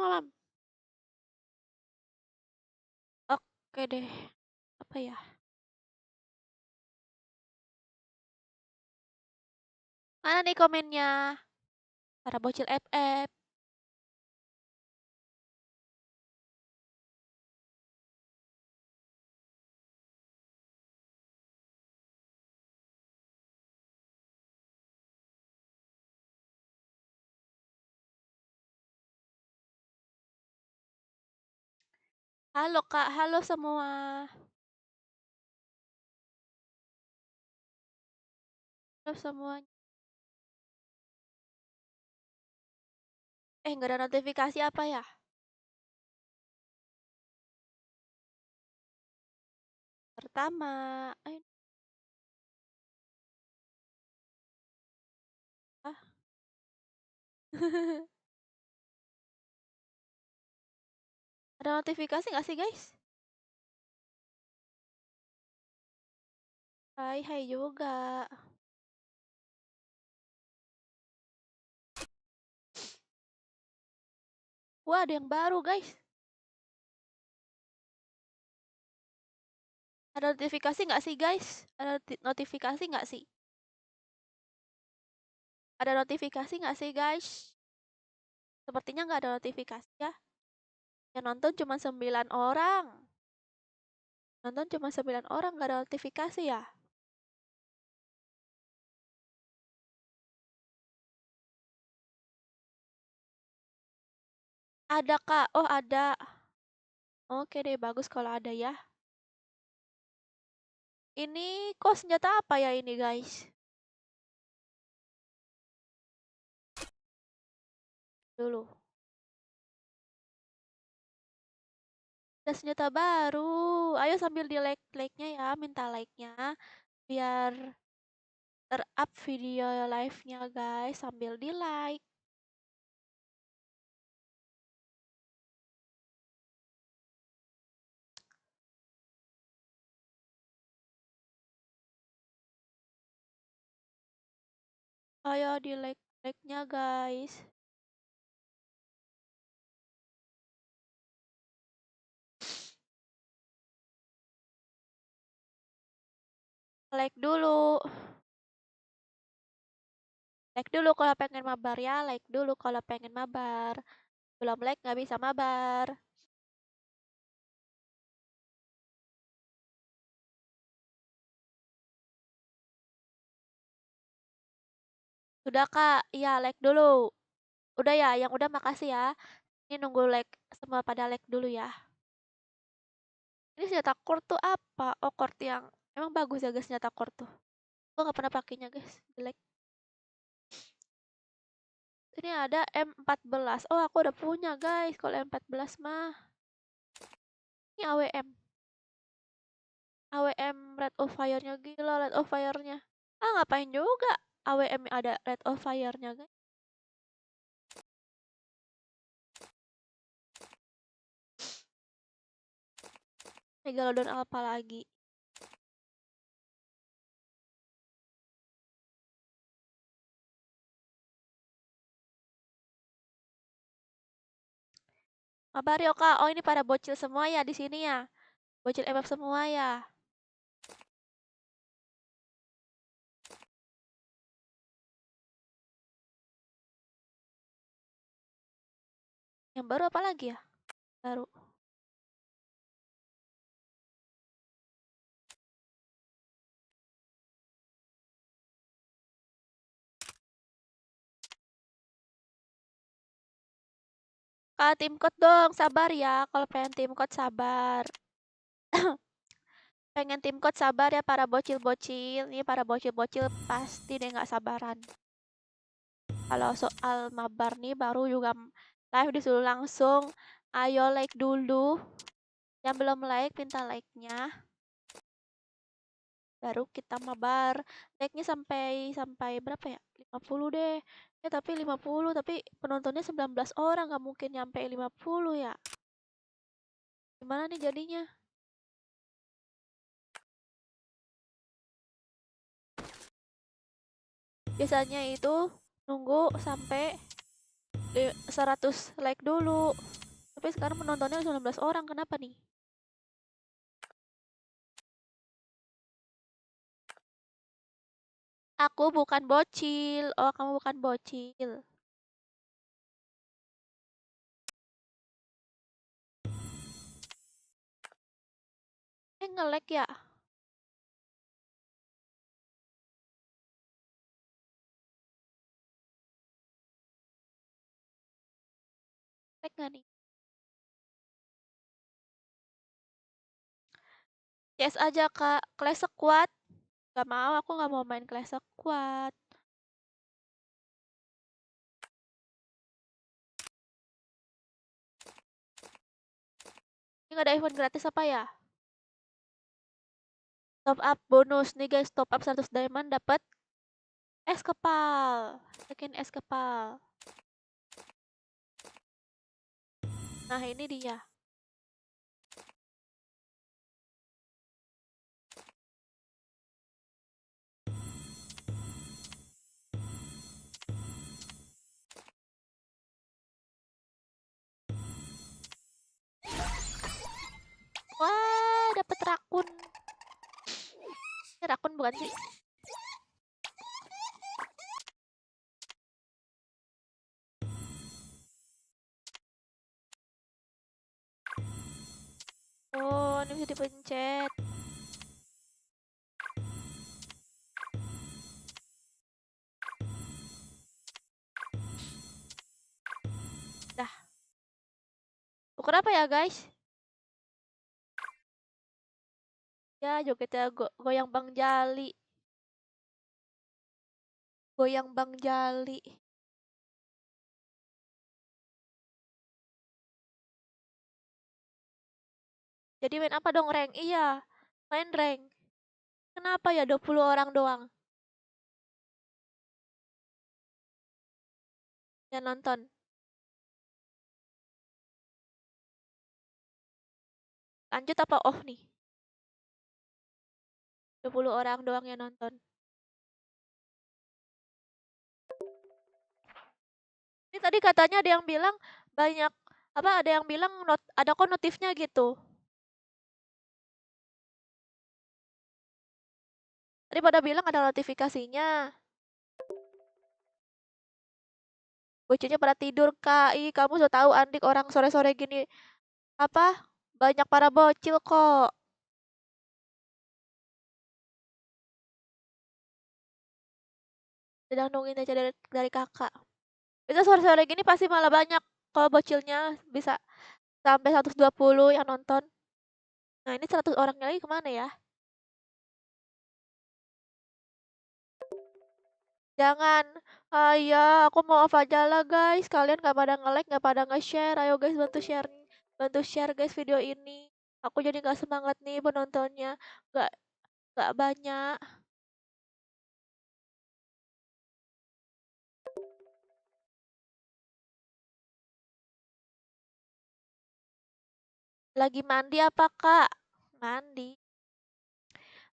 malam. Oke deh. Apa ya? Mana nih komennya? Para bocil FF. Halo Kak, halo semua. Halo semuanya. Nggak ada notifikasi apa ya? Pertama. Ah. Ada notifikasi nggak sih guys? Hai, hai juga. Wah, ada yang baru guys. Ada notifikasi nggak sih guys? Ada notifikasi nggak sih? Ada notifikasi nggak sih guys? Sepertinya nggak ada notifikasi ya. Yang nonton cuma 9 orang. Nonton cuma 9 orang, nggak ada notifikasi ya? Ada Kak, oh ada. Oke deh, bagus kalau ada ya. Ini kok senjata apa ya ini guys? Dulu. Ada senjata baru. Ayo sambil di like-nya ya, minta like-nya. Biar ter-up video live-nya guys, sambil di like. Ayo di like-nya guys. Like dulu. Like dulu kalau pengen mabar ya, like dulu kalau pengen mabar. Belum like nggak bisa mabar. Sudah Kak, iya like dulu. Udah ya, yang udah makasih ya. Ini nunggu like semua pada like dulu ya. Ini senjata core tuh apa? Oh, core yang emang bagus ya guys senjata core tuh. Gue nggak pernah pakainya guys, jelek. Ini ada M14. Oh, aku udah punya guys kalau M14 mah. Ini AWM. AWM Red of Fire-nya gila, Red of Fire-nya. Ah, ngapain juga AWM ada Red of Fire-nya guys. Megalodon apa lagi? Kabar yo Kak. Oh, ini pada bocil semua ya di sini ya. Bocil FF semua ya. Yang baru apa lagi ya? Baru. Kak, tim code dong, sabar ya. Kalau pengen tim code sabar. Pengen tim code sabar ya para bocil-bocil. Ini para bocil-bocil pasti deh nggak sabaran. Kalau soal mabar nih baru juga live disuruh langsung. Ayo like dulu. Yang belum like minta like-nya. Baru kita mabar. Like-nya sampai sampai berapa ya? 50 deh. Tapi 50 tapi penontonnya 19 orang nggak mungkin nyampe 50 ya. Gimana nih jadinya? Biasanya itu nunggu sampai 100 like dulu. Tapi sekarang penontonnya 19 orang, kenapa nih? Aku bukan bocil. Oh, kamu bukan bocil. Nge-lag ya? Lag nggak nih? CS aja, Kak. Clash Squad. Gak mau, aku gak mau main Clash Squad. Ini gak ada event gratis apa ya? Top up bonus nih guys, top up 100 diamond dapat es kepal. Skin es kepal. Nah, ini dia. Wah, dapat rakun. Ini rakun bukan sih? Oh, ini bisa dipencet. Dah. Ukur apa ya, guys? Ya, jogetnya goyang Bang Jali. Goyang Bang Jali. Jadi main apa dong, rank? Iya, main rank. Kenapa ya 20 orang doang yang nonton? Lanjut apa off nih? 20 orang doang yang nonton. Ini tadi katanya ada yang bilang banyak apa ada yang bilang ada kok notifnya gitu. Tadi pada bilang ada notifikasinya. Bocilnya pada tidur, Kak. Ih, kamu sudah tahu Andik orang sore-sore gini apa? Banyak para bocil kok. Sedang nungguin aja dari kakak. Bisa sore-sore gini pasti malah banyak kalau bocilnya bisa sampai 120 yang nonton. Nah, ini 100 orangnya lagi kemana ya? Jangan. Ya, aku mau off aja lah guys. Kalian gak pada nge-like, gak pada nge-share. Ayo guys bantu share. Bantu share guys video ini. Aku jadi gak semangat nih penontonnya. Gak, gak banyak. Lagi mandi apa kak? Mandi.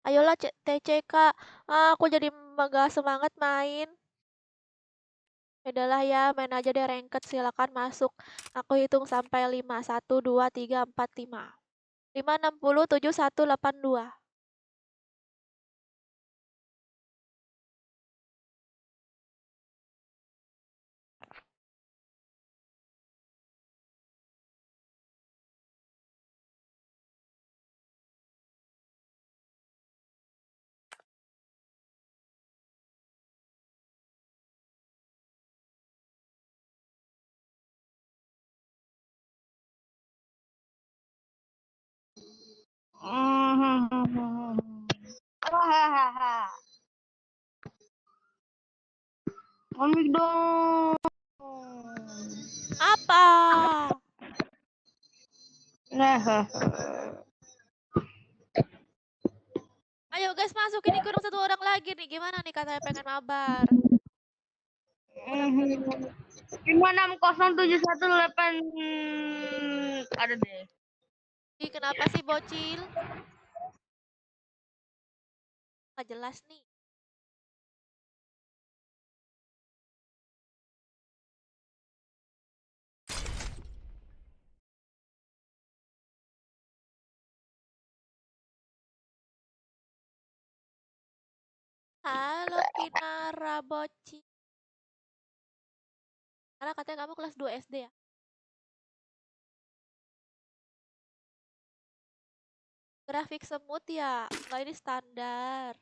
Ayolah TCK. Aku jadi gak semangat main. Udahlah ya, main aja deh ranked. Silakan masuk. Aku hitung sampai 5. 1, 2, 3, 4, 5. 5, 60, 7, 1, 8, 2. Komik dong. Apa? Ayo guys masuk, ini kurang 1 orang lagi nih. Gimana nih katanya pengen mabar? Kurang 1. 560718 ada deh. Ih, kenapa sih bocil? Gak jelas nih. Halo Kinara Boci. Karena katanya kamu kelas 2 SD ya? Grafik semut ya? Nggak, ini standar.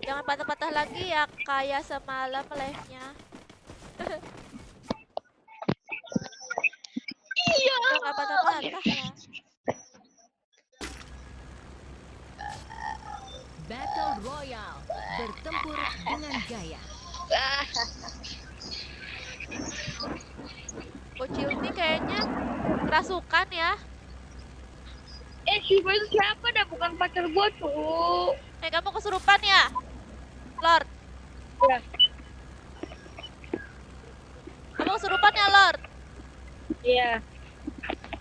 Jangan patah-patah lagi ya, kayak semalam live-nya. Iya. Udah nggak patah-patah ya. Battle Royale, bertempur dengan gaya. Bocil ini kayaknya kerasukan ya. Shiva itu siapa dah? Bukan pacar gua tuh. Kamu kesurupan ya? Lord. Ya. Kamu kesurupan ya, Lord? Iya.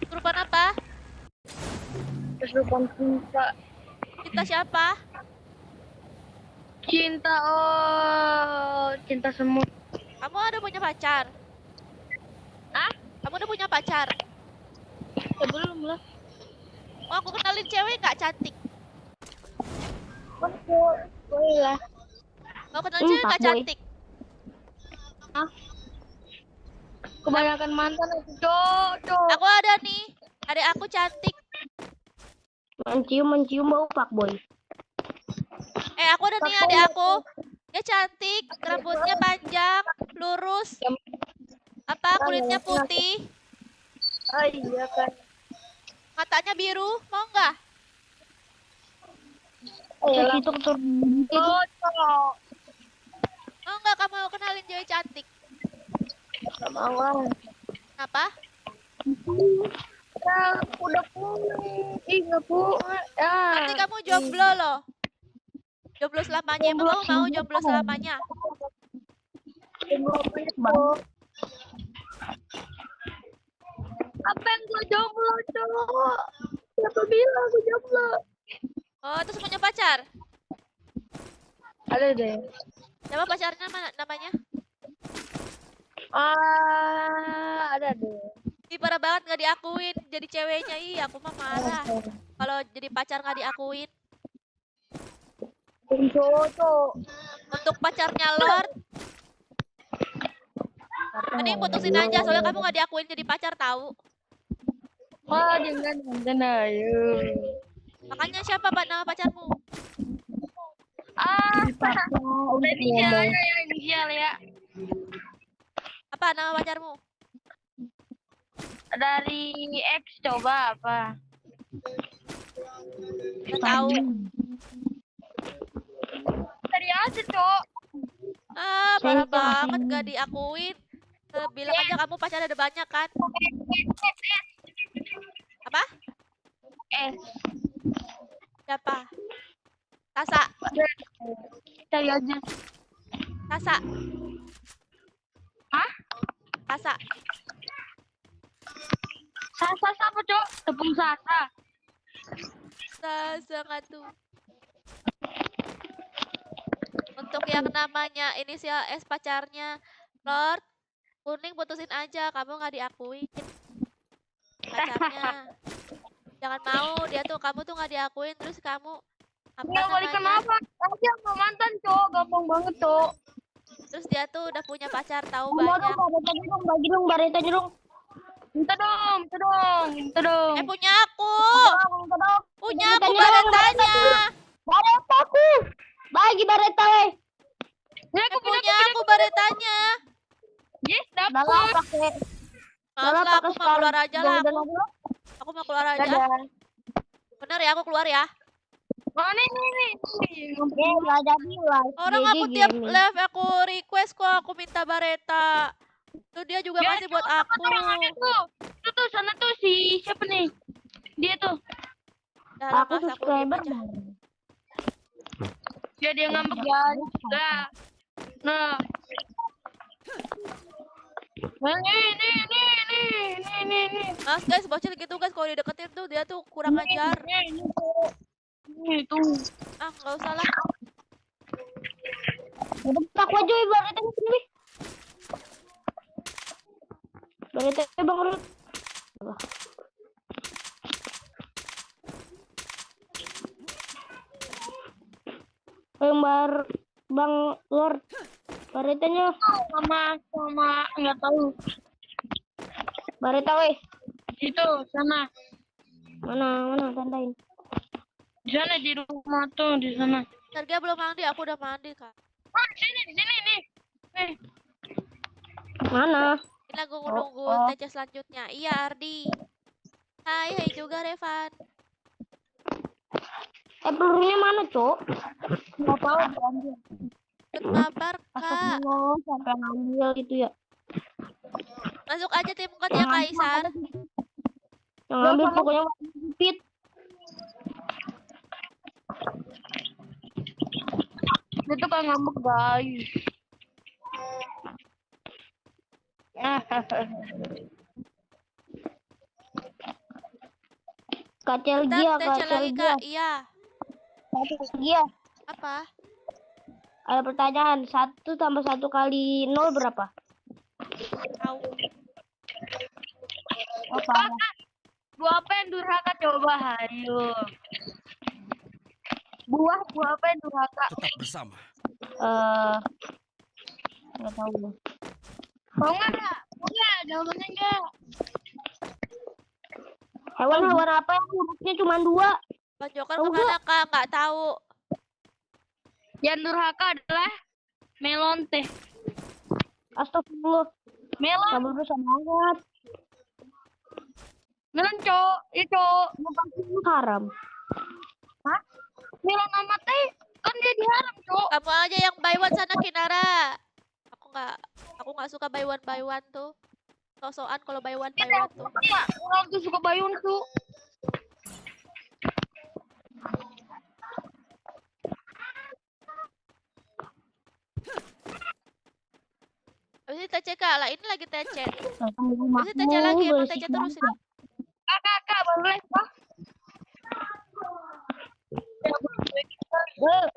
Kesurupan apa? Kesurupan cinta. Cinta siapa? Cinta, oh, cinta semut. Kamu ada punya pacar? Ah? Kamu udah punya pacar? Ya, belum lah. Oh, aku kenalin cewek nggak cantik? Boleh lah. Mau kenalin cewek nggak cantik? Ah? Kebanyakan mantan aku, cok. Aku ada nih. Adik aku cantik. Mencium bau fuckboy. Aku ada nih adik aku. Dia cantik, rambutnya panjang, lurus. Apa, kulitnya putih, Ah, iya kan. matanya biru. Mau nggak? Itu cocok. Mau nggak kamu kenalin cewek cantik? Gak mau lah. Apa? Ya, udah pulang. Ih, gak pulang. Nanti kamu jomblo loh. Jomblo selamanya. Emang kamu mau jomblo selamanya? Apa yang gue jomblo, cowok? Siapa bilang gue jomblo? Oh, terus punya pacar? Ada deh. Siapa pacarnya namanya? Ada deh. Ih, parah banget nggak diakuin jadi ceweknya. Ih, aku mah marah. Kalau jadi pacar nggak diakuin. Cowok. Untuk pacarnya Lord, mending putusin aja. Soalnya kamu nggak diakuin jadi pacar tahu. Oh, jangan ayo. Makanya siapa nama pacarmu? Inisial ya. Apa nama pacarmu? Dari X coba apa? Nggak tahu. Dari aja, Cok. Parah banget gak diakuin. Bilang aja kamu pacar ada banyak kan? Apa? Siapa? Tasa. Cari aja. Tasa. Hah? Tasa. Sasa apa, Cok? Tepung Sasa. Tasa nggak tuh. Untuk yang namanya inisial S pacarnya Lord, kuning putusin aja. Kamu nggak diakuin pacarnya. Jangan mau, dia tuh kamu tuh nggak diakuin terus kamu apa namanya? Kenapa? Aja sama mantan, Cok. Gampang banget, Cok. Terus dia tuh udah punya pacar tahu banyak. Bagi dong, baretanya dong. Minta dong. Punya aku. Minta dong. Punya aku baretanya. Bareta aku. Bagi bareta, Punya aku baretanya. Yes, dapat. Maaf lah, aku mau keluar aja lah. Aku mau keluar aja. Bener ya, aku keluar ya. Oh, nih. Orang aku tiap live aku request kok aku minta bareta. Tuh dia juga Ya, masih buat aku. Itu tuh sana tuh si siapa nih? Dia tuh. Aku subscriber. Ya dia ngambek ya. Nah, Nah, nih. Mas guys, bocil gitu guys, kalau dideketin tuh dia tuh kurang ajar. Nih, tuh. Ah, nggak usah lah. Udah aku aja ibaratnya sini. Ibaratnya Bang Rut. Lembar Bang Lord. Baritanya sama nggak tahu. Barita weh. Itu sana. Mana tandain. Di sana di rumah tuh di sana. Sergei belum mandi, aku udah mandi kak. Oh, di sini nih. Nih. Mana? Ini aku Oh, nunggu oh. TC selanjutnya. Iya Ardi. Hai juga Revan. Pelurunya mana, Cok? Nggak tahu diambil. Ikut mabar kak. Astagfirullah, sampai ngambil gitu ya. Masuk aja tim kot ya Kaisar. Yang ngambil pokoknya fit. Dia tuh kan ngambek guys. Kacel Kita dia, TC kacel lagi dia. kak. Iya. Kacel dia. Apa? Ada pertanyaan, 1 tambah 1 kali 0 berapa? Tahu. Apa? Buah apa yang durhaka coba ayo. Buah apa yang durhaka? Tetap bersama. Nggak tahu. Mau nggak? Jawabannya enggak. Hewan-hewan apa yang hurufnya cuma 2? Bang Joker Tahu kemana kak? Nggak tahu. Yang durhaka adalah melon teh. Astagfirullah. Melon, Sabar dosa banget. melon cok, itu. Haram. Hah? Melon sama teh kan dia diharam cok. Kamu aja yang buy one sana Kinara. Aku nggak suka buy one tuh. So-soan kalau buy one tuh. Iya, orang tuh suka bayun tuh. Habis ini TC kak lah, ini lagi TC. Habis Habis ini TC lagi, emang TC terus ini. Kakak, baru les pak.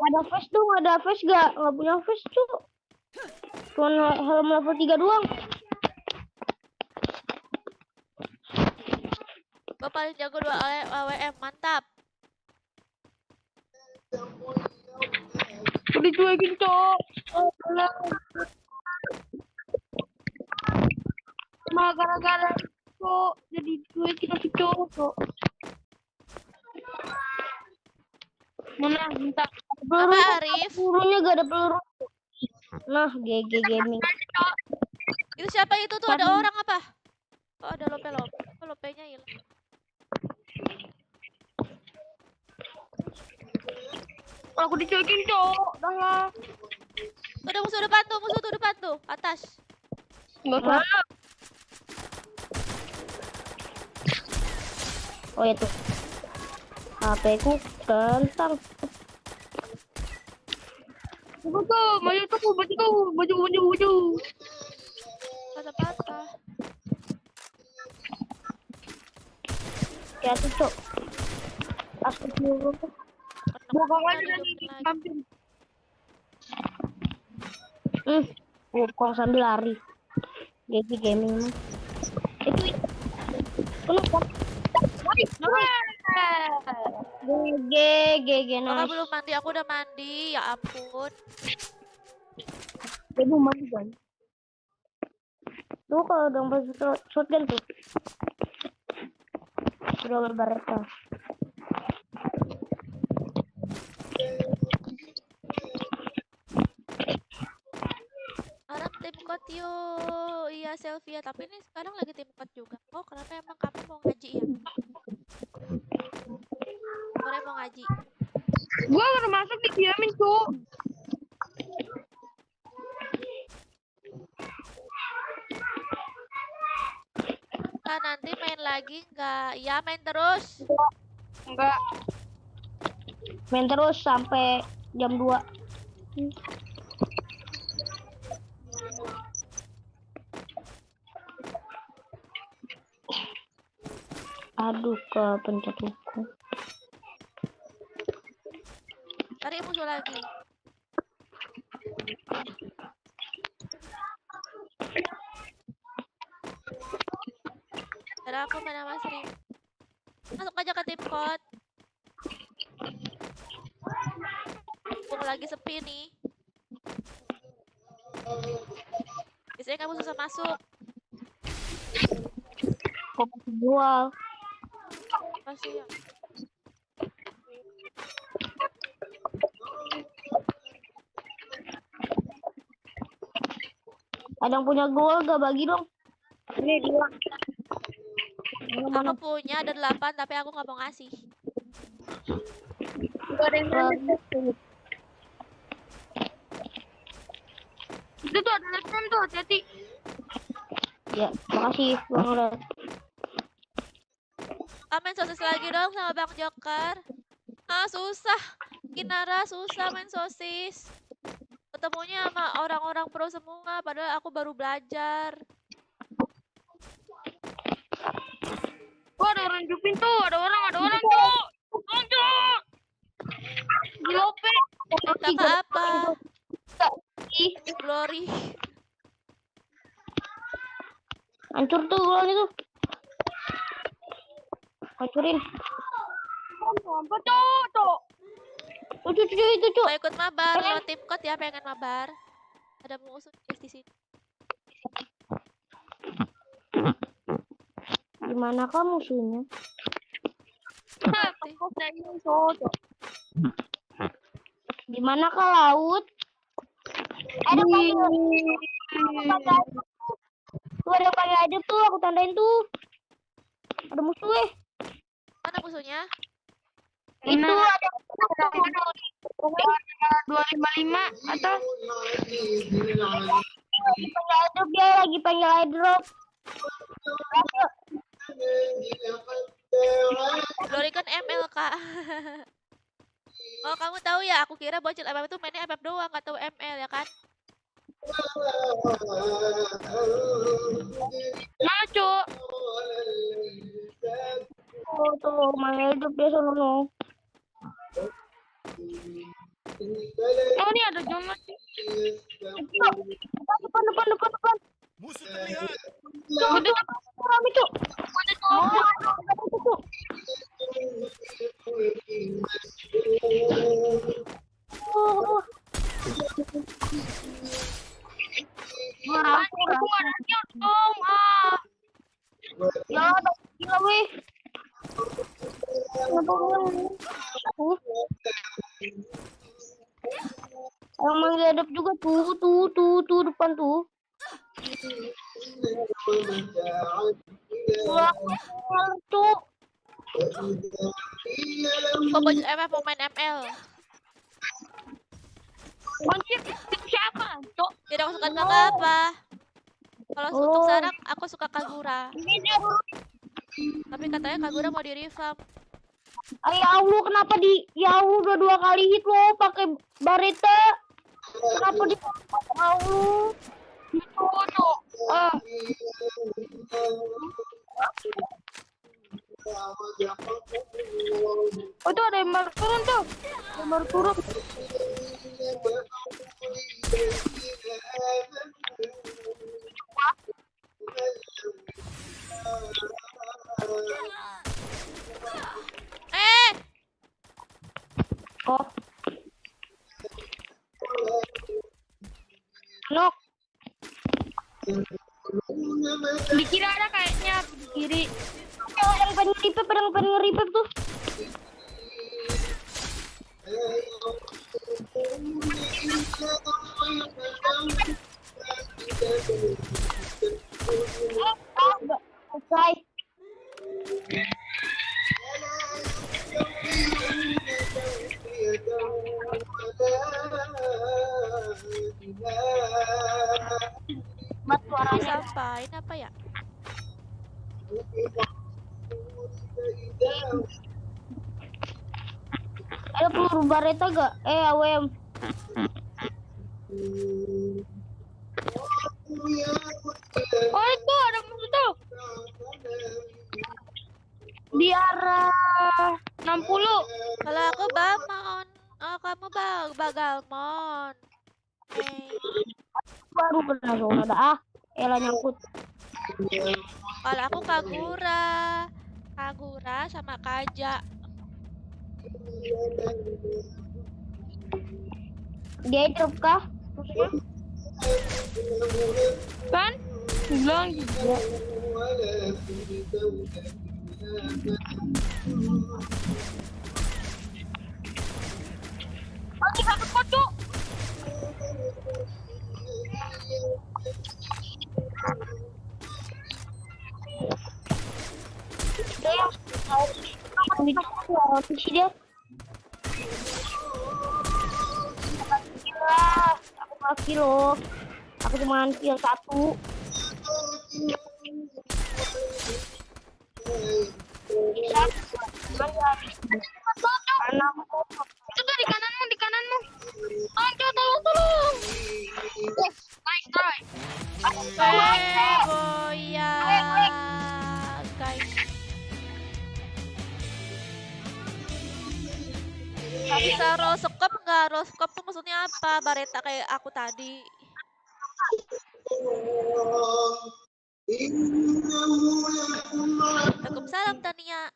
Ada face dong, ada face gak? Nggak punya face tuh. Cuma helm level 3 doang. Gue paling jago 2 AWM, mantap. Udah cuekin cok. Nah, gara-gara cok jadi cuekin aku cok. Mana minta Apa Arif? Pelurunya gak ada peluru. Nah, GG Gaming. Itu siapa itu tuh? Ada orang apa? Oh ada lope-lope. Oh, lopenya hilang. Aku dicuekin cok. Dah lah. Ada musuh depan tuh, atas. Enggak usah. Oh itu. HP ku kentang. Tunggu tuh, baju. Patah-patah. Ya tuh, Cok. Astagfirullah. Bokong aja Ada lagi lagi. hampir. Kok sambil lari. GG Gaming mah. Itu kenapa? GG Kakak nice. belum mandi, aku udah mandi. Ya ampun. Ibu mandi kan? Tuh kalau udah baju shotgun tuh. Udah berbareta. Harap tim kot yuk. Iya Selvia, tapi ini sekarang lagi tim kot juga. Oh kenapa emang kamu mau ngaji ya? Sore mau ngaji. Gua baru masuk didiamin cok. Kak nanti main lagi nggak? Ya main terus. Enggak. Main terus sampai jam 2. Aduh, ke pencet buku. Cari musuh lagi. Cara aku main sama Sri. Masuk aja ke tim code. Mumpung lagi sepi nih. Biasanya kamu susah masuk. Kok masih jual? Pasti ya. Ada yang punya gol gak bagi dong? Ini dia. Aku punya ada 8 tapi aku nggak mau ngasih. Gak ada yang Bagi. Itu tuh ada lesson tuh, hati-hati. Ya, makasih Bang Red. Main sosis lagi dong sama Bang Joker. Ah, susah. Kinara susah main sosis. Ketemunya sama orang-orang pro semua, padahal aku baru belajar. Wah, ada orang jupin tuh, ada orang tuh. Orang tuh. Di lope. Kakak apa? Ih, Glory. hancur tuh gol itu. Hancurin. Apa tuh? Itu, Cuk. Mau ikut mabar, lewat tim code ya pengen mabar. Ada musuh guys di sini. Gimana kamu musuhnya? Mati. Di mana kah laut? Ada panggil aja tuh, aku tandain tuh. Ada musuh. Mana musuhnya? Itu ada 255 atau panggil airdrop, dia lagi panggil airdrop. Glory kan ML kak. Oh kamu tahu ya? Aku kira bocil FF itu mainnya FF doang, nggak tahu ML ya kan? mana Cuk? Tuh, panggil airdrop dia sono. Oh ini ada Jonas. Depan. Musuh terlihat. Rame, Cuk. Ya, gila weh. Yang manggil hidup juga tuh depan tuh. Wah, Cuk. Oh bocil FF mau main ML. Anjir, itu siapa? Cuk. Tidak aku suka kakak apa? Kalau untuk sekarang aku suka Kagura. Ini dia. Tapi katanya Kagura mau di revamp. Ya Allah, kenapa ya Allah udah 2 kali hit lo pakai Bareta. Kenapa di Allah? Itu tuh. Oh itu ada yang baru turun tuh. Yang baru turun. Oh. Nok. Di kiri ada kayaknya, di kiri. Yang pengen nge-revive tuh. Selesai. Mat suaranya. Sampain apa ya? Ada peluru Bareta gak? AWM. Oh itu ada musuh tuh. di arah 60. Kalau aku Balmon. Oh, kamu Bagalmon. Oke. Baru kena zona dah. Elah nyangkut. Kalau aku Kagura. Kagura sama Kaja. Dia drop kah? Kan? Bilang juga. Lagi satu kocok. Dia yang di sini dia. Gila, aku kaki loh. Aku cuma kill 1. Itu tuh di kananmu, di kananmu. Anjo, tolong. Yes, nice try. Boya. Guys. Bisa roll scope nggak? Roll scope tuh maksudnya apa? Bareta kayak aku tadi. Waalaikumsalam Tania.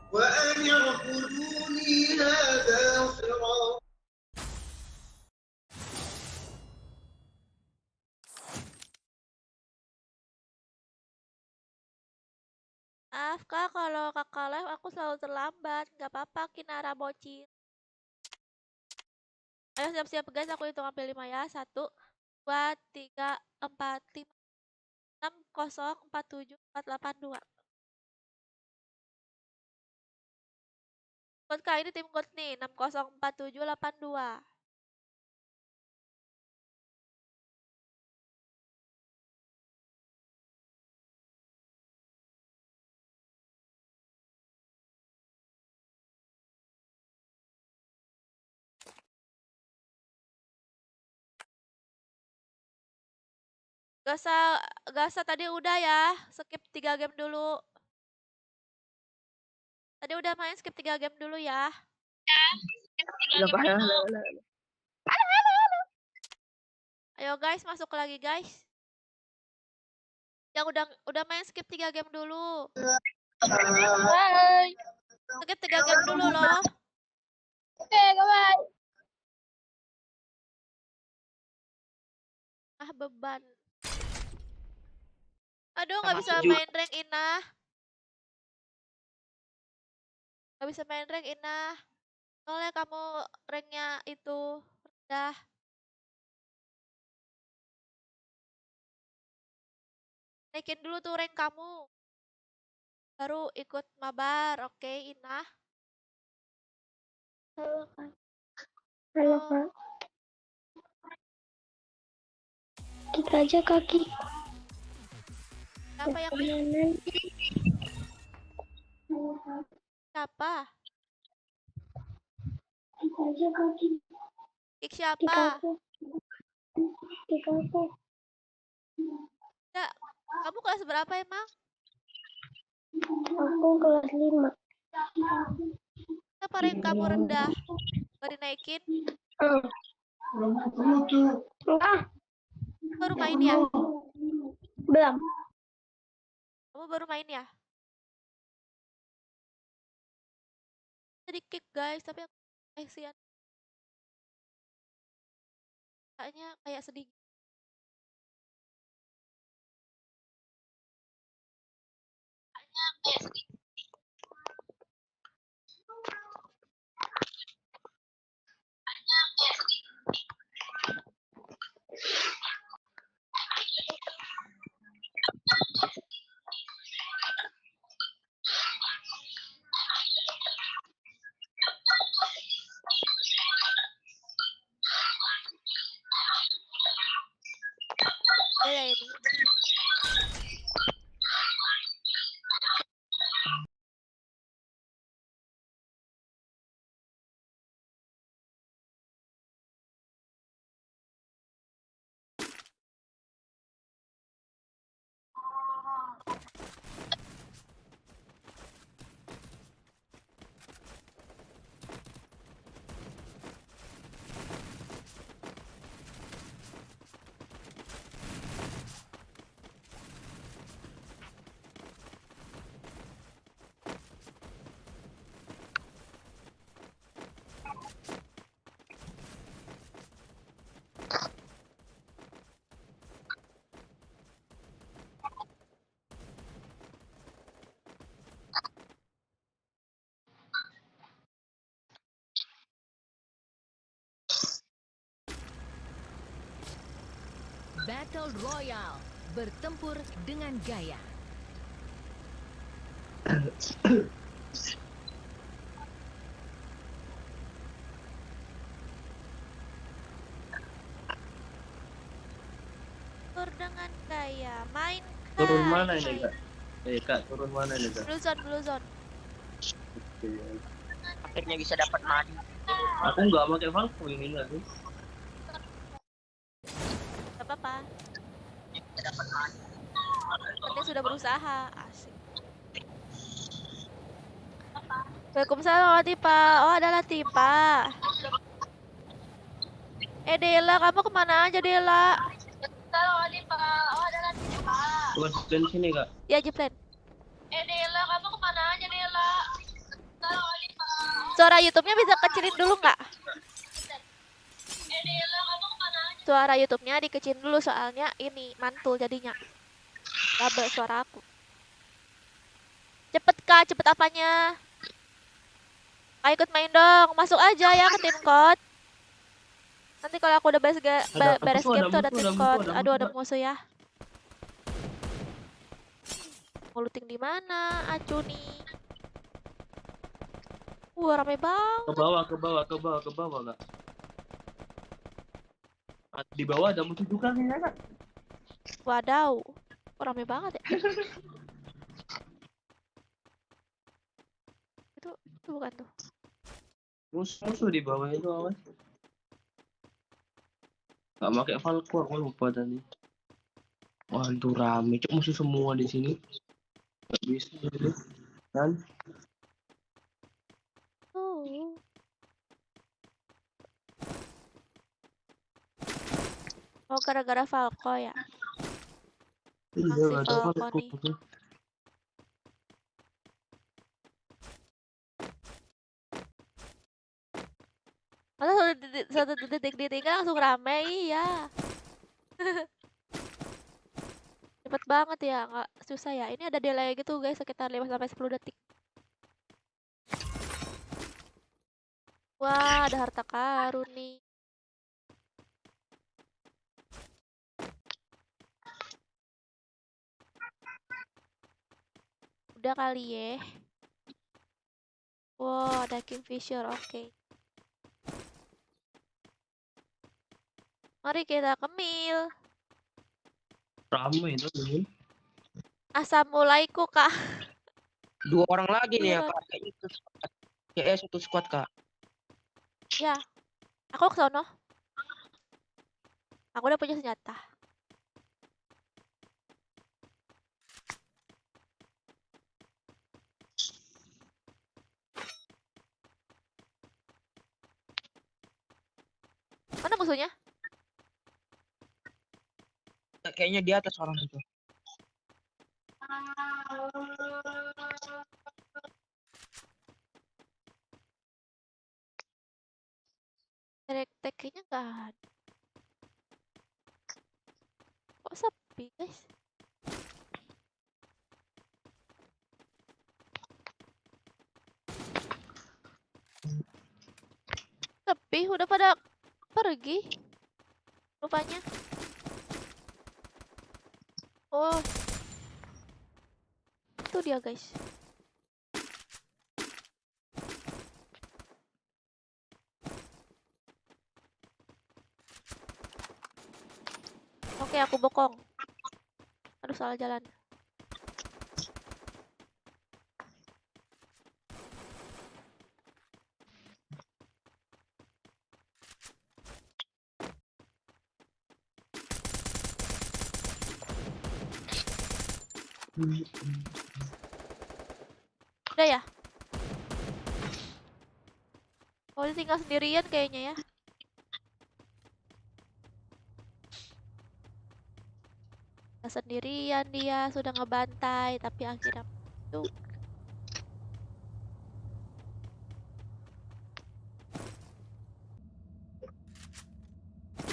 وأن اعبدوني هذا صراط Maaf kak, kalau kakak live aku selalu terlambat. Nggak apa-apa, Kinara bocil. Ayo siap-siap guys, aku hitung sampai 5 ya. 1, 2, 3, 4, 5, 6, 0, 4, 7, 4, 8, 2. Buat kak ini tim God nih, 6, 0, 4, 7, 8, 2. Gasa tadi udah ya, skip 3 game dulu. Tadi udah main, skip 3 game dulu ya. Ayo guys, masuk lagi guys. Yang udah main skip 3 game dulu. Hai. Skip 3 game dulu loh. Oke, bye. Ah beban. Aduh, nggak bisa main rank Inah. Nggak bisa main rank Inah. Soalnya kamu ranknya itu rendah. Naikin dulu tuh rank kamu. Baru ikut mabar, oke Inah. Halo kak. Oh, Kick aja kaki. siapa yang Permainan. siapa? Kick aja kaki. Kick Kick siapa? aku. Kick aku. Ya, kamu kelas berapa emang? Aku kelas 5. Kenapa rank kamu rendah? Gak dinaikin? Enggak, Baru main ya? belum. Kamu baru main ya? Jadi kick guys, tapi aku kasihan. Kayaknya kayak sedih. Ya ini. Battle Royale. Bertempur dengan gaya. Tur dengan gaya. Main Turun mana Kak. ini kak? Kak turun mana ini kak? Blue zone, blue zone. Oke. Akhirnya bisa dapat madu. Aku nggak pakai Falco ini nggak sih? Gak apa-apa. Penting sudah berusaha. Asik. Waalaikumsalam Latifa. Oh, ada Latifa. Dela, kamu kemana aja Dela? Bukan dan sini kak. Ya, Jeplen. Dela, kamu kemana aja Dela? Suara YouTube-nya bisa kecilin dulu nggak? Dela, kamu kemana aja? Suara YouTube-nya dikecilin dulu soalnya ini mantul jadinya. Double suara aku. Cepet Kak, cepet apanya? Ayo ikut main dong, masuk aja ya ke tim code. Nanti kalau aku udah beres, beres musuh, game ada tuh ada musuh, tim ada code. musuh, ada Aduh, ada musuh. musuh ya. Mau looting di mana? Acu nih. Wah, rame banget. Ke bawah, ke bawah, ke bawah, ke bawah kak. Di bawah ada musuh juga kayaknya kak. Wadaw. Kok rame banget ya? Itu bukan tuh. Musuh di bawah itu awas. Gak pakai Falco, aku lupa tadi. Wah, itu rame. Cuk, musuh semua di sini. Gak bisa gitu. Kan? Oh. Oh, gara-gara Falco ya? Iya, Masih gak ada Falco Falco. nih. Masa satu detik ditinggal langsung rame? Iya. Cepet banget ya, nggak susah ya. Ini ada delay gitu guys, sekitar 5-10 detik. Wah, ada harta karun nih. Udah kali ya. Wow, ada Kingfisher, oke. Mari kita ke Mil. Rame itu ini. Assalamualaikum kak. 2 orang lagi nih ya Iya. kak. Kayaknya satu squad kak. Ya, aku ke sono. Aku udah punya senjata. Mana musuhnya? Kayaknya di atas orang itu. Kayaknya nggak ada. Kok sepi guys? Sepi, udah pada pergi. Rupanya. Oh. Itu dia guys. Oke, aku bokong. Aduh, salah jalan. Udah ya? Oh, dia tinggal sendirian kayaknya ya. Sendirian dia sudah ngebantai tapi akhirnya tuh.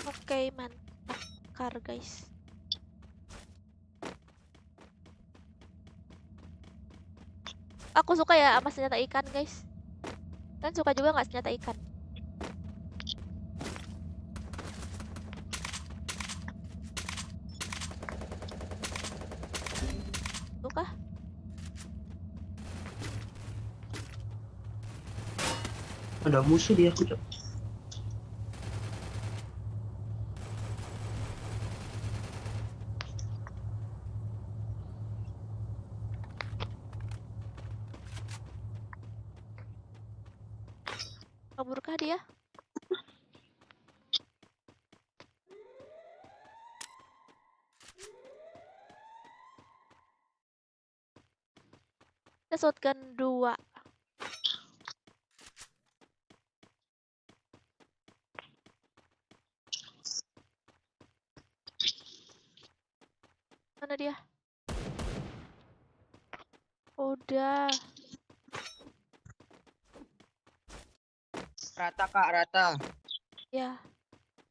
Oke, mantap kar guys. Aku suka ya sama senjata ikan guys. Kan suka juga nggak senjata ikan? Ada musuh di aku, Cok. Kaburkah dia? Ada shotgun 2. Mana dia? Udah. Rata kak, rata. Ya.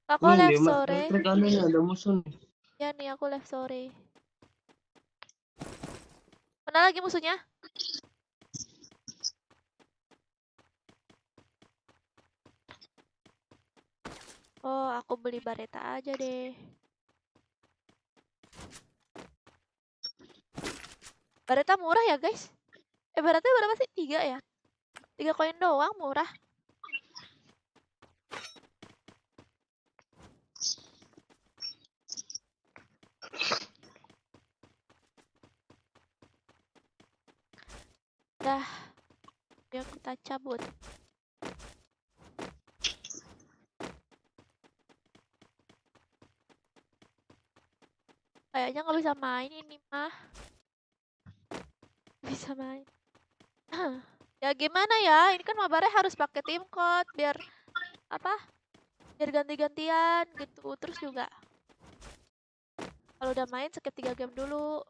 Aku Nih, left dia sore. trik aneh, ada musuh nih. Ya nih, aku left sore. Mana lagi musuhnya? Oh, aku beli Bareta aja deh. Bareta murah ya, guys? Bareta berapa sih? 3 ya? 3 koin doang, murah. Dah, yang kita cabut. Kayaknya nggak bisa main ini mah. Bisa main. Ya gimana ya? Ini kan mabarnya harus pakai tim code biar apa? Biar ganti-gantian gitu. Terus juga kalau udah main skip 3 game dulu.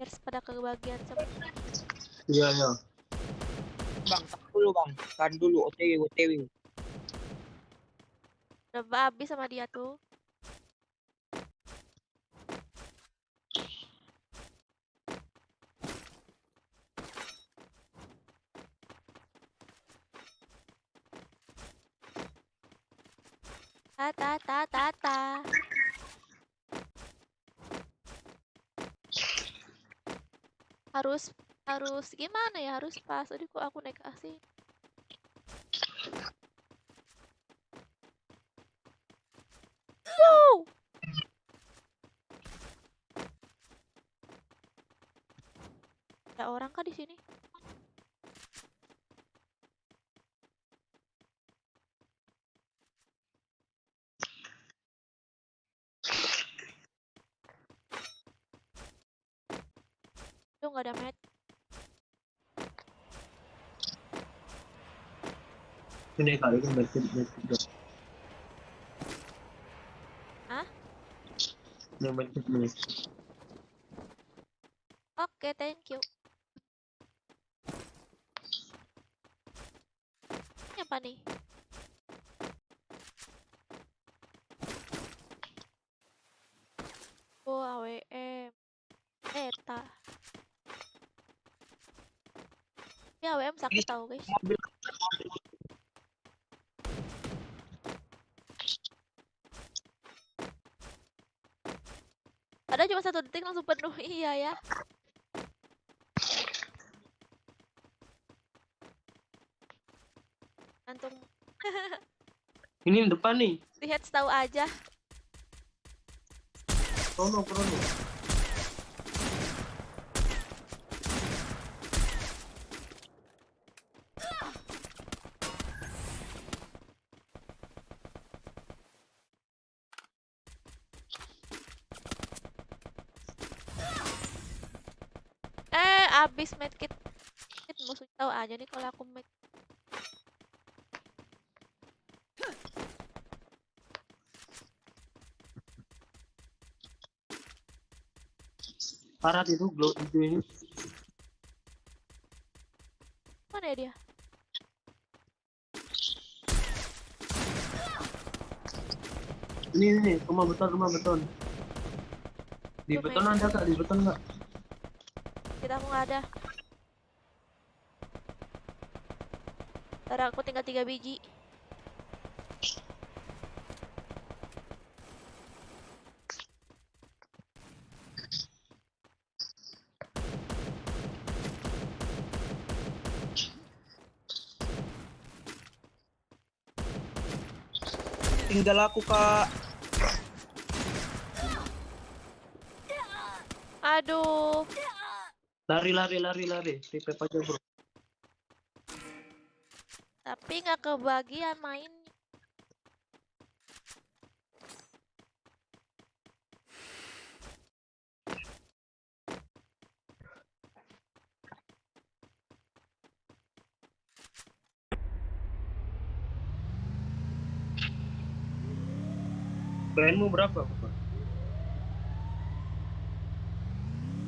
Biar pada kebagian semua. Iya, iya. Bang, tahan dulu bang. Tahan dulu, OTW, OTW. Udah habis sama dia tuh. Ta ta ta ta ta. Harus gimana ya? Harus pas. Tadi kok aku naik asing. Wow. Ada orang kah di sini? Tuh nggak ada med. Ini kali kan medkit. Hah? Ini medkit nih. Oke, thank you. Ini apa nih? Oh, AWM. Eta. Ini AWM sakit tau, guys. Mobil. Ada cuma 1 detik langsung penuh. Iya ya. Gantung. Ini depan nih. Lihat tahu aja. Krono. Abis medkit. Musuh tahu aja nih kalau aku med. Parat itu glow hijau ini. Mana ya dia? Ini rumah beton. Di Tuh, beton main. ada kak? Di beton nggak? Kita aku nggak ada. Ntar aku tinggal 3 biji. tinggal aku, Kak. Aduh. Lari. Revive aja, bro. Tapi nggak kebagian main. Planmu berapa, Pak?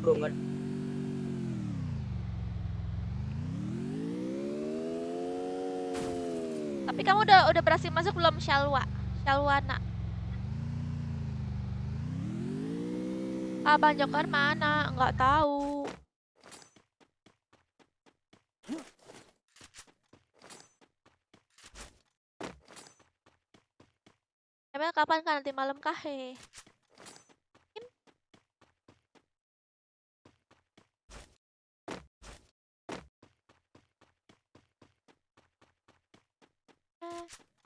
Bro, nggak Tapi kamu udah berhasil masuk belum Shalwana? Bang Joker mana? Nggak tahu. Emang kapan kan nanti malam kah?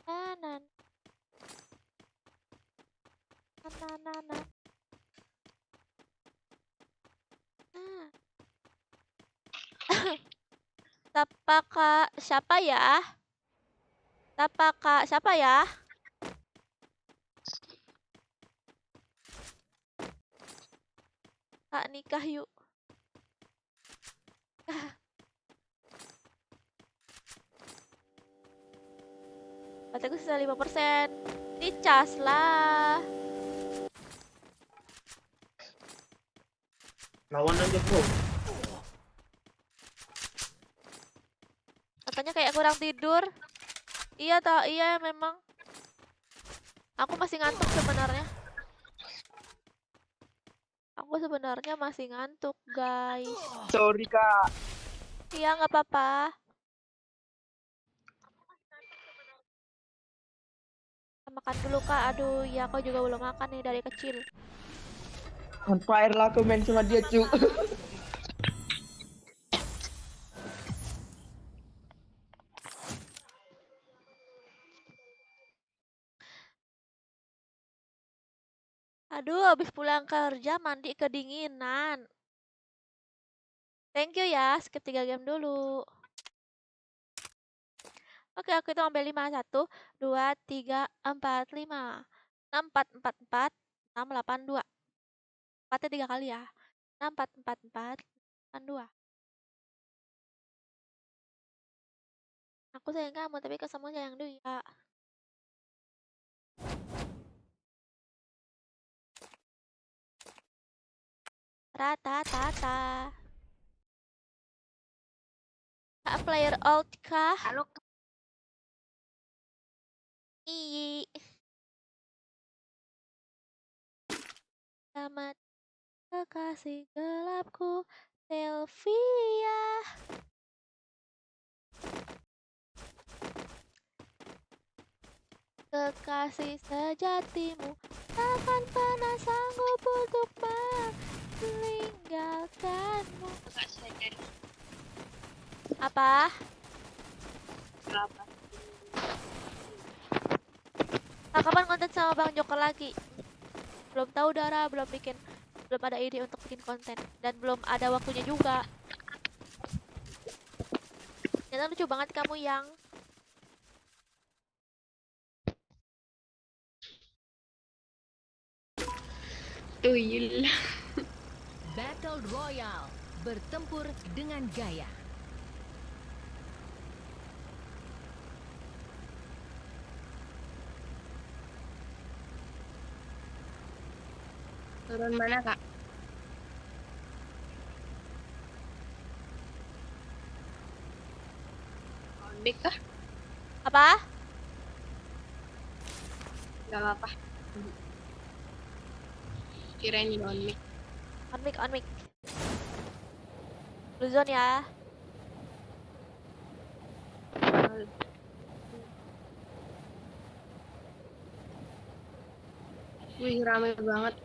Na na na na na. Ah. Siapa ya? Siapa ya? Kak nikah yuk. Bateku sisa 5%. Dicas lah. Lawan aja, bro. Katanya kayak kurang tidur. Iya memang. Aku masih ngantuk sebenarnya. Aku sebenarnya masih ngantuk, guys. sorry, Kak. Iya, nggak apa-apa. Makan dulu, Kak. Aduh, ya aku juga belum makan nih dari kecil. On fire lah aku main sama dia, cu. Aduh, habis pulang kerja mandi kedinginan. Thank you ya, skip 3 game dulu. Oke, aku itu ambil 5. 1, 2, 3, 4, 5. 6, 4, 4, 4, 6, 8, 2. 4-nya 3 kali ya. 6, 4, 4, 4, 8, 2. Aku sayang kamu, tapi kamu sayang dia. Rata-tata. Kak player old kah? Halo. Iyi. Selamat kekasih gelapku, Sylvia. Kekasih sejatimu takkan pernah sanggup untuk meninggalkanmu. Enggak saya cari Apa? berapa? Nah, kapan konten sama Bang Joker lagi? Belum tahu Dara, belum ada ide untuk bikin konten dan belum ada waktunya juga. Ternyata lucu banget kamu yang Tuyul. Battle Royale. Bertempur dengan gaya. Turun mana, Kak? Kondik kah? apa? Enggak apa-apa. Kirain di on mic. On mic. Blue zone ya. Wih, rame banget.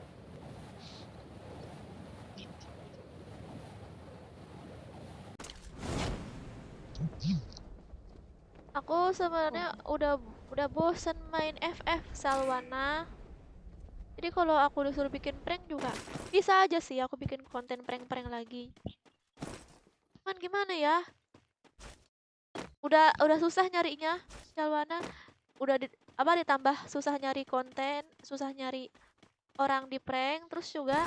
Aku Aku sebenarnya udah bosen main FF Salwana. Jadi kalau aku disuruh bikin prank juga bisa aja sih aku bikin konten prank-prank lagi. Cuman gimana ya? Udah susah nyarinya Salwana. Ditambah susah nyari konten, susah nyari orang di prank, terus juga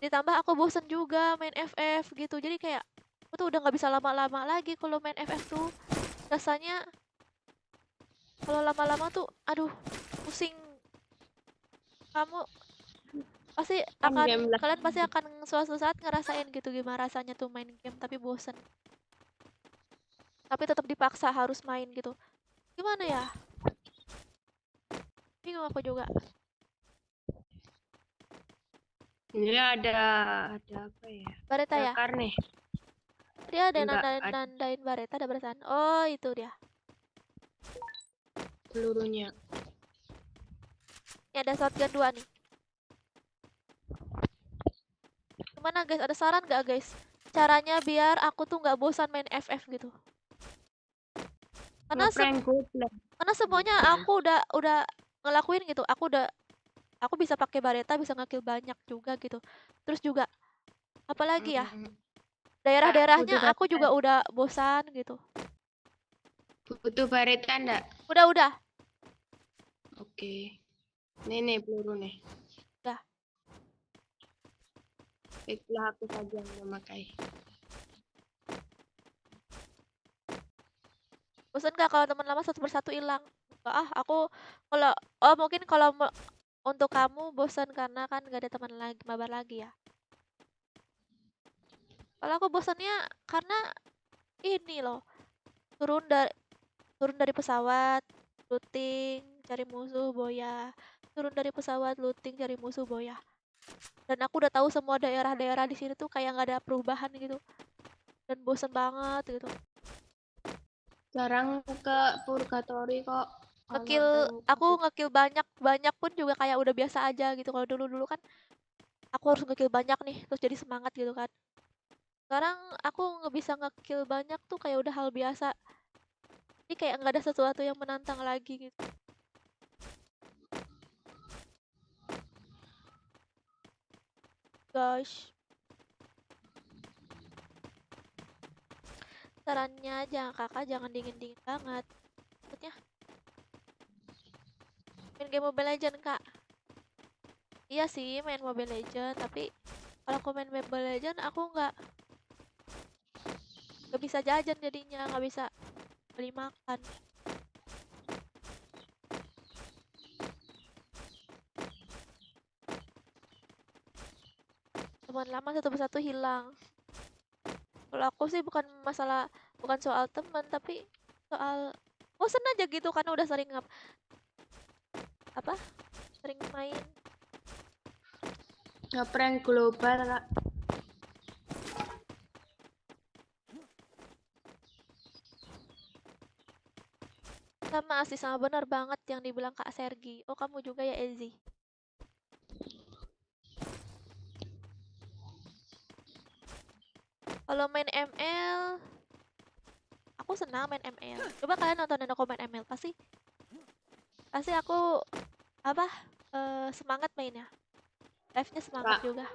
ditambah aku bosen juga main FF gitu. Jadi kayak aku tuh udah nggak bisa lama-lama lagi kalau main FF tuh. Rasanya kalau lama-lama tuh aduh pusing. Kamu pasti Kan akan game lah. kalian pasti akan suatu saat ngerasain gitu gimana rasanya tuh main game tapi bosen. Tapi tetap dipaksa harus main gitu. Gimana ya? Bingung aku juga. Ini ada apa ya? Bareta ya? Bakar nih. Dia ada Enggak, nandain Bareta ada barisan. Oh, itu dia. pelurunya. Ini ada shotgun 2 nih. Gimana guys? Ada saran nggak guys? Caranya biar aku tuh nggak bosan main FF gitu. Karena Ngeprank gue karena semuanya aku udah ngelakuin gitu. Aku bisa pakai Bareta, bisa ngekill banyak juga gitu. Terus juga apalagi ya? Daerah-daerahnya butuh aku juga udah bosan gitu. butuh bareta enggak? Udah. Oke. Nih peluru nih. Udah. Baiklah aku saja yang memakai. Bosan nggak kalau teman lama satu persatu hilang? Enggak aku kalau mungkin kalau untuk kamu bosan karena kan gak ada teman lagi, mabar lagi ya. Kalau aku bosannya karena ini loh, turun dari pesawat, looting, cari musuh, boya. Turun dari pesawat, looting, cari musuh, boya. Dan aku udah tahu semua daerah-daerah di sini tuh kayak nggak ada perubahan gitu. Dan bosan banget gitu. Jarang ke purgatory kok. Aku ngekill banyak pun juga kayak udah biasa aja gitu. Kalau dulu kan aku harus ngekill banyak nih, terus jadi semangat gitu kan. Sekarang aku nggak bisa ngekill banyak tuh kayak udah hal biasa. Jadi kayak nggak ada sesuatu yang menantang lagi gitu. Guys. Sarannya kakak jangan dingin-dingin banget. Maksudnya main game Mobile Legend kak. Iya sih main Mobile Legend, tapi kalau aku main Mobile Legend aku nggak bisa jajan jadinya, nggak bisa beli makan. Teman lama satu persatu hilang. Kalau aku sih bukan soal teman, tapi soal bosen aja gitu karena udah sering sering main. Ngeprank global Kak. Sama benar banget yang dibilang Kak Sergi. Oh kamu juga ya Ezi. Kalau main ML, aku senang main ML. Coba kalian nontonin aku main ML, pasti aku semangat mainnya. Live-nya semangat Kak. juga.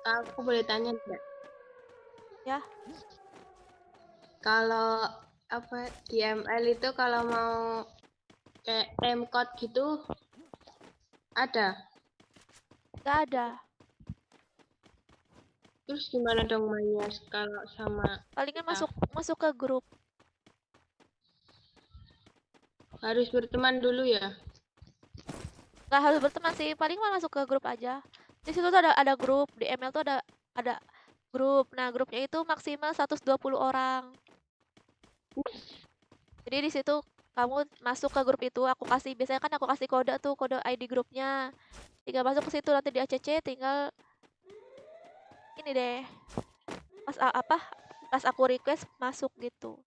Aku boleh tanya enggak? Ya. Kalau di ML itu kalau mau kayak time code gitu ada? Gak ada. Terus gimana dong mainnya kalau sama Palingan kita? masuk ke grup. Harus berteman dulu ya? Gak harus berteman sih, paling mah masuk ke grup aja. Di situ tuh ada grup, di ML tuh ada grup. Nah, grupnya itu maksimal 120 orang. Jadi di situ kamu masuk ke grup itu, biasanya kan aku kasih kode tuh, kode ID grupnya. Tinggal masuk ke situ nanti di ACC tinggal ini deh. Pas aku request masuk gitu.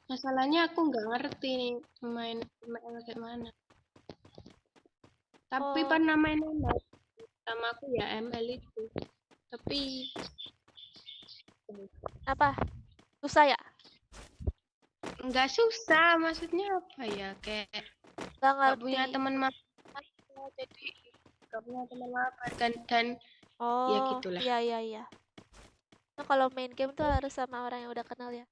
Masalahnya aku nggak ngerti nih main ML kayak mana. Tapi Oh. pernah main ML sama aku ya ML itu. Tapi Apa? Susah ya? nggak susah, maksudnya apa ya? Kayak Gak nggak punya ngerti. teman mabar, jadi nggak punya teman mabar dan ya Oh, gitulah. iya iya iya. Nah, kalau main game tuh harus sama orang yang udah kenal ya.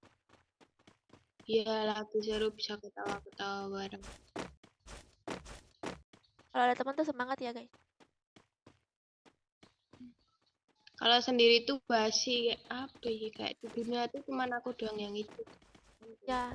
Ya lagi seru bisa ketawa-ketawa bareng. Kalau ada teman tuh semangat ya, guys. Kalau sendiri tuh basi kayak apa ya? Kayak di dunia tuh cuman aku doang yang itu. Ya,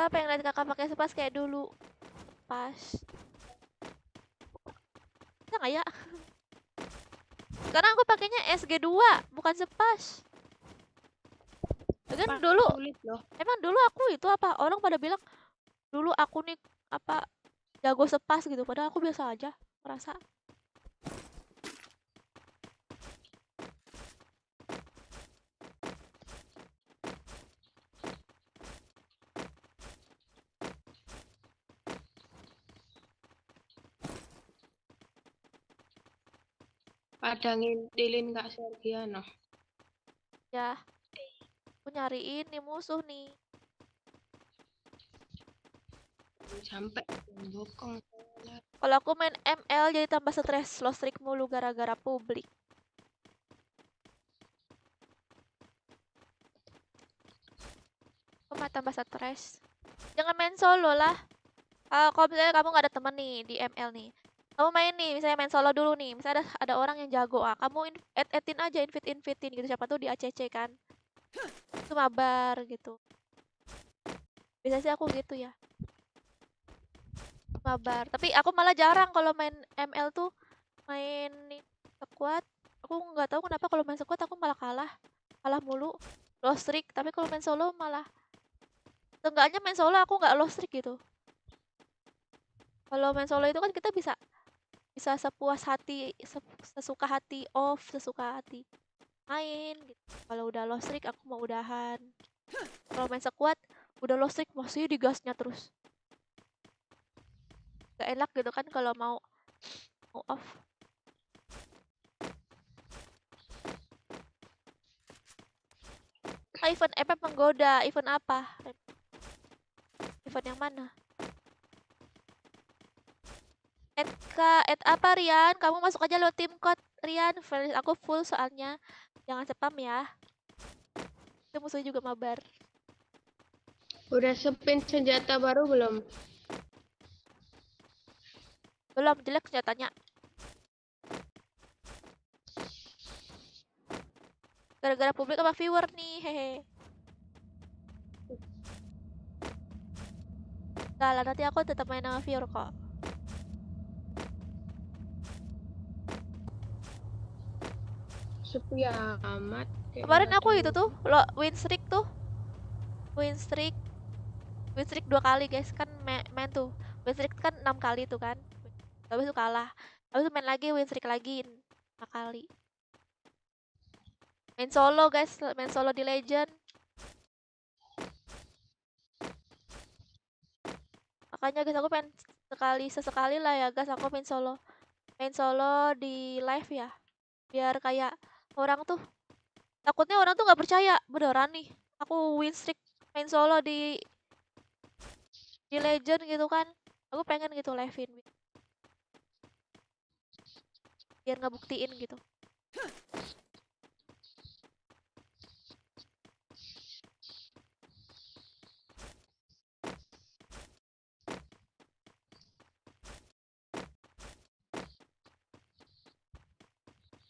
kakak pengen lihat kakak pakai sepas kayak dulu. Pas. Bisa nggak ya? Sekarang aku pakainya SG2, bukan sepas. Kan Pak, dulu, sulit loh. emang dulu aku itu apa? Orang pada bilang dulu aku nih apa jago sepas gitu. Padahal aku biasa aja merasa. Pada ngintilin Kak Sergiano. Ya, aku nyariin nih musuh nih. Sampai bokong. Kalau aku main ML jadi tambah stres, lost streak mulu gara-gara publik. Aku mah tambah stres. Jangan main solo lah. Kalau misalnya kamu nggak ada temen nih di ML nih, kamu main nih, misalnya main solo dulu nih. Misalnya ada orang yang jago, kamu add-in aja, invite-invitein gitu. Siapa tuh di ACC kan? Itu mabar gitu. Biasanya sih aku gitu ya, mabar. Tapi aku malah jarang kalau main ML tuh main squad. Aku nggak tahu kenapa kalau main squad aku malah kalah, kalah mulu, lost streak. Tapi kalau main solo malah, seenggaknya main solo aku nggak lost streak gitu. Kalau main solo itu kan kita bisa bisa sepuas hati, sesuka hati off, sesuka hati main gitu. Kalau udah lost streak aku mau udahan. Kalau main squad udah lost streak masih digasnya terus. Gak enak gitu kan kalau mau off. Event FF menggoda, event apa? Event yang mana? Add apa Rian? Kamu masuk aja lo tim code Rian. Friends aku full soalnya. Jangan spam ya. Itu musuhnya juga mabar. Udah spin senjata baru belum? Belum, jelek senjatanya. Gara-gara publik sama viewer nih, hehe. Gak lah, nanti aku tetap main sama viewer kok. Sepi amat. Kayak Kemarin nggak aku ada itu tuh, lo win streak tuh. Win streak 2 kali guys, kan main tuh. Win streak kan 6 kali tuh kan. Habis itu kalah. Habis itu main lagi, win streak lagi 5 kali. Main solo guys, main solo di Legend. Makanya guys aku pengen sesekali lah ya guys aku main solo. Main solo di live ya. Biar kayak orang tuh, takutnya orang tuh nggak percaya beneran nih. Aku win streak main solo di Legend gitu kan. Aku pengen gitu live-in biar ngebuktiin gitu.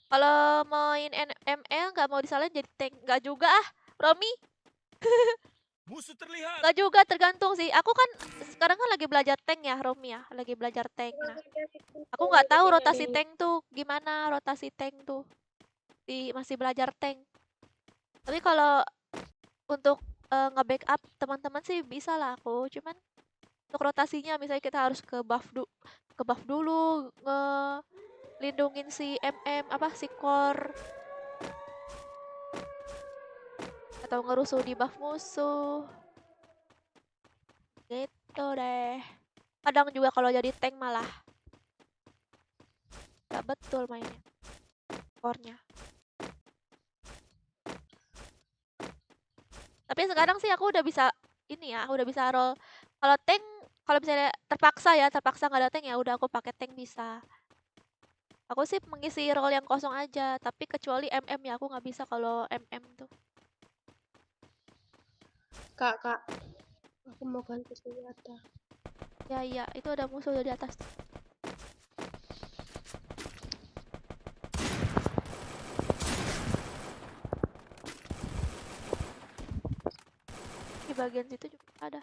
Kalau main ML nggak mau disalahin jadi tank, nggak juga Romi. Musuh terlihat. Nggak juga, tergantung sih. Aku kan sekarang kan lagi belajar tank ya Romi ya, lagi belajar tank. Nah, aku nggak tahu rotasi tank tuh gimana, rotasi tank tuh masih belajar tank. Tapi kalau untuk nge-backup teman-teman sih bisa lah aku. Cuman untuk rotasinya misalnya kita harus ke buff dulu, lindungin si MM apa si core Atau ngerusuh di buff musuh. Gitu deh. Kadang juga kalau jadi tank malah gak betul mainnya. Core-nya. Tapi sekarang sih aku udah bisa ini ya, udah bisa roll. Kalau tank, kalau misalnya terpaksa nggak ada tank ya udah aku pakai tank bisa. Aku sih mengisi role yang kosong aja, tapi kecuali MM ya aku nggak bisa kalau MM tuh. Kak, aku mau ganti senjata. Ya iya, itu ada musuh di atas. Di bagian situ juga ada.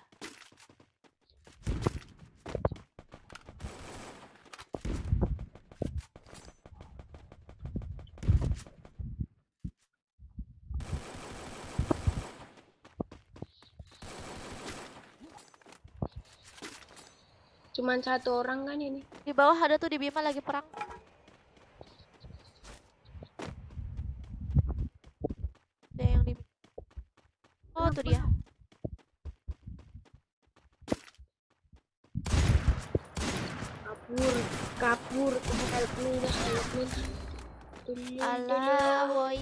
Cuman satu orang kan ini. Di bawah ada tuh di Bima lagi perang. Ada yang di Oh, tuh dia. Kabur, help me. Alah, woi.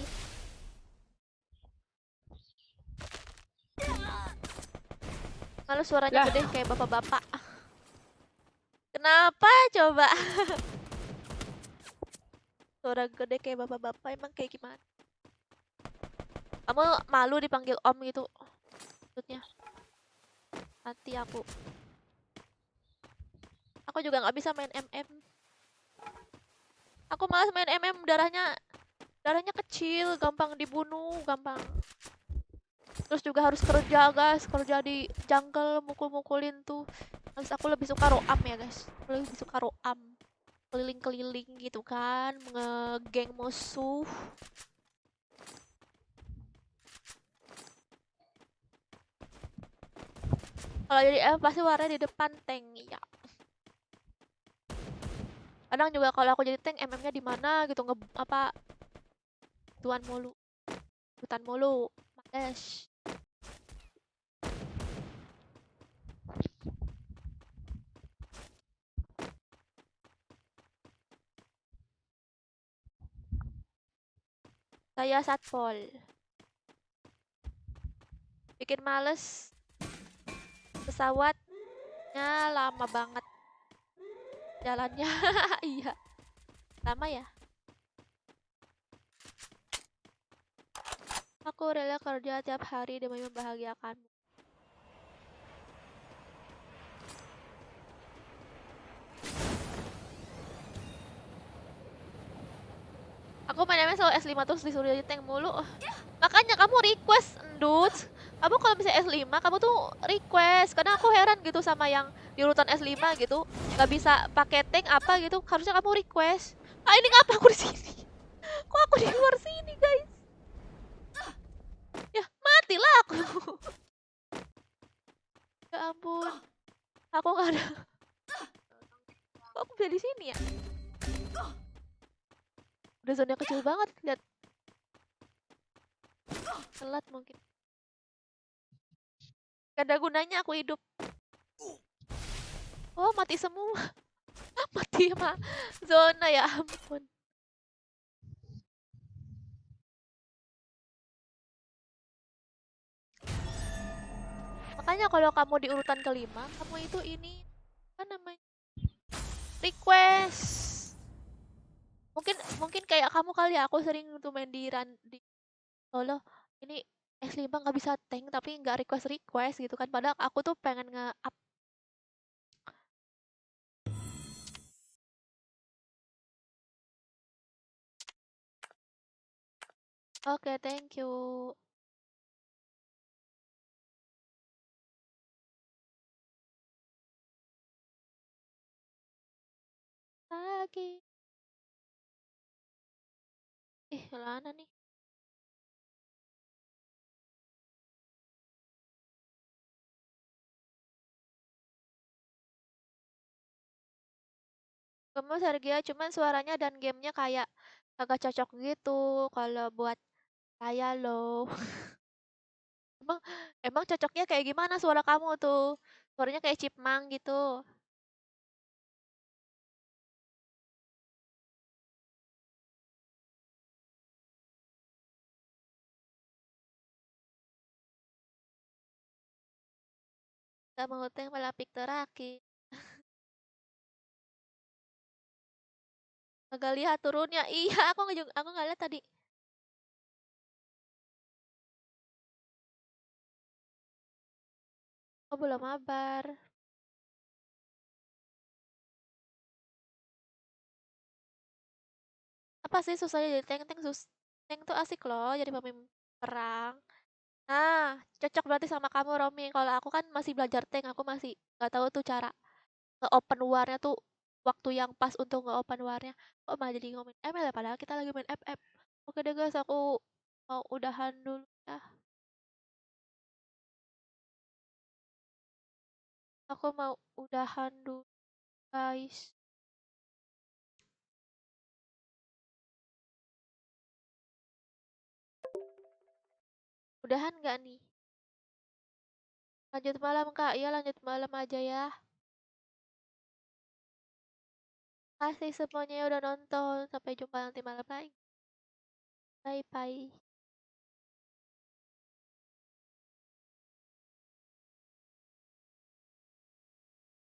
Malu suaranya Lah. gede kayak bapak-bapak. Kenapa coba? Suara gede kayak bapak-bapak emang kayak gimana? Kamu malu dipanggil om gitu? Maksudnya. Nanti aku juga nggak bisa main MM. Aku malas main MM, darahnya kecil, gampang dibunuh, gampang. Terus juga harus kerja guys, kerja di jungle mukul-mukulin tuh. Terus aku lebih suka roam ya guys, aku lebih suka roam, keliling-keliling gitu kan, ngegeng musuh. Kalau jadi pasti warnanya di depan tank ya. Kadang juga kalau aku jadi tank MM-nya di mana gitu apa tuan mulu. Hutan mulu. Males. Saya satpol. Bikin males. Pesawatnya lama banget. Jalannya. Iya. Lama ya. Aku rela kerja tiap hari demi membahagiakanmu. Aku mainnya selalu S5 terus disuruh jadi tank mulu. Makanya kamu request, Endut. Kamu kalau misalnya S5, kamu tuh request. Karena aku heran gitu sama yang di urutan S5 gitu. Gak bisa pakai tank apa gitu. Harusnya kamu request. Ah, ini ngapa aku di sini? Kok aku di luar sini, guys? Ya, matilah aku. Ya ampun. Aku gak ada. Kok aku bisa di sini ya? Udah zona kecil banget, lihat. Telat mungkin. Gak ada gunanya aku hidup. Oh, mati semua. Mati mah zona ya ampun. Makanya kalau kamu di urutan kelima, kamu itu ini apa namanya? Request. Mungkin kayak kamu kali ya, aku sering tuh main di solo. Ini S5 nggak bisa tank tapi nggak request gitu kan. Padahal aku tuh pengen nge-up. Oke, thank you. Lagi. Mana nih? Kamu Sergia, cuman suaranya dan gamenya kayak agak cocok gitu kalau buat saya loh. Emang emang cocoknya kayak gimana suara kamu tuh? Suaranya kayak chipmunk gitu. Gak mau teh malah pikteraki. Agak lihat turunnya. Iya, aku nggak lihat tadi. Oh, belum mabar. Apa sih susahnya jadi tank? Tank tuh asik loh jadi pemimpin perang. Nah, cocok berarti sama kamu Romi. Kalau aku kan masih belajar tank, aku masih nggak tahu tuh cara nge-open warnya tuh waktu yang pas untuk nge-open warnya. Oh, malah jadi ngomongin ML ya, padahal kita lagi main FF. Oke deh guys, aku mau udahan dulu ya. Aku mau udahan dulu guys. Udahan nggak nih? Lanjut malam Kak, iya lanjut malam aja ya. Kasih semuanya yang udah nonton. Sampai jumpa nanti malam lagi. Bye bye.